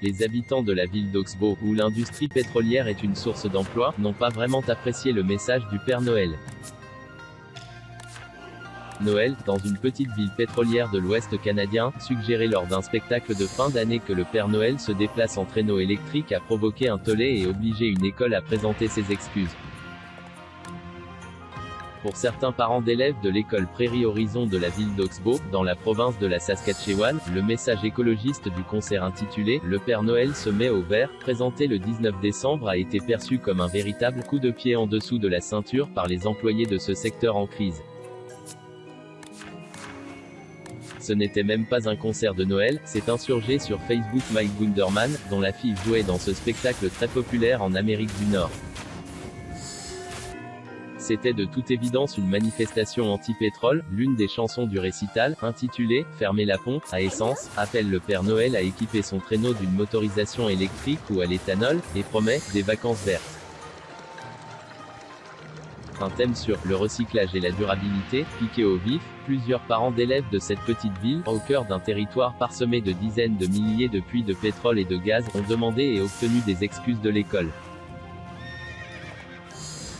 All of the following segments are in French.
Les habitants de la ville d'Oxbow, où l'industrie pétrolière est une source d'emploi, n'ont pas vraiment apprécié le message du Père Noël. Noël, dans une petite ville pétrolière de l'Ouest canadien, suggéré lors d'un spectacle de fin d'année que le Père Noël se déplace en traîneau électrique a provoqué un tollé et obligé une école à présenter ses excuses. Pour certains parents d'élèves de l'école Prairie Horizon de la ville d'Oxbow, dans la province de la Saskatchewan, le message écologiste du concert intitulé « Le Père Noël se met au vert », présenté le 19 décembre a été perçu comme un véritable coup de pied en dessous de la ceinture par les employés de ce secteur en crise. Ce n'était même pas un concert de Noël, s'est insurgé sur Facebook Mike Gunderman, dont la fille jouait dans ce spectacle très populaire en Amérique du Nord. C'était de toute évidence une manifestation anti-pétrole. L'une des chansons du récital, intitulée « Fermez la pompe à essence », appelle le Père Noël à équiper son traîneau d'une motorisation électrique ou à l'éthanol, et promet « des vacances vertes ». Un thème sur le recyclage et la durabilité, piqué au vif, plusieurs parents d'élèves de cette petite ville, au cœur d'un territoire parsemé de dizaines de milliers de puits de pétrole et de gaz, ont demandé et obtenu des excuses de l'école.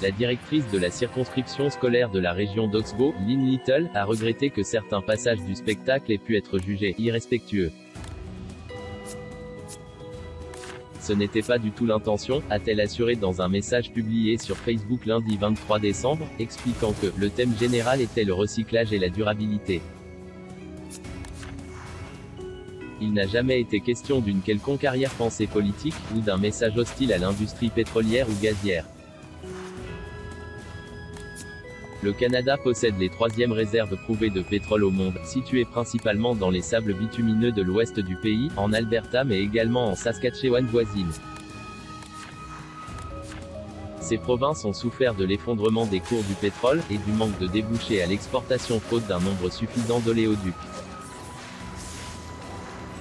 La directrice de la circonscription scolaire de la région d'Oxbow, Lynn Little, a regretté que certains passages du spectacle aient pu être jugés irrespectueux. Ce n'était pas du tout l'intention, a-t-elle assuré dans un message publié sur Facebook lundi 23 décembre, expliquant que le thème général était le recyclage et la durabilité. Il n'a jamais été question d'une quelconque arrière-pensée politique, ou d'un message hostile à l'industrie pétrolière ou gazière. Le Canada possède les troisièmes réserves prouvées de pétrole au monde, situées principalement dans les sables bitumineux de l'ouest du pays, en Alberta mais également en Saskatchewan voisine. Ces provinces ont souffert de l'effondrement des cours du pétrole, et du manque de débouchés à l'exportation faute d'un nombre suffisant d'oléoducs.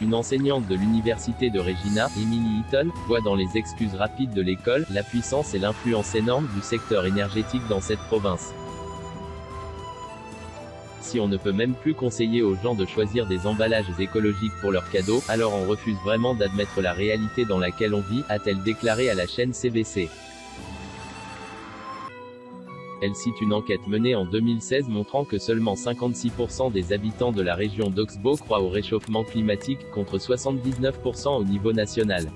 Une enseignante de l'université de Regina, Emily Eaton, voit dans les excuses rapides de l'école, la puissance et l'influence énorme du secteur énergétique dans cette province. Si on ne peut même plus conseiller aux gens de choisir des emballages écologiques pour leurs cadeaux, alors on refuse vraiment d'admettre la réalité dans laquelle on vit, a-t-elle déclaré à la chaîne CBC. Elle cite une enquête menée en 2016 montrant que seulement 56% des habitants de la région d'Oxbow croient au réchauffement climatique, contre 79% au niveau national.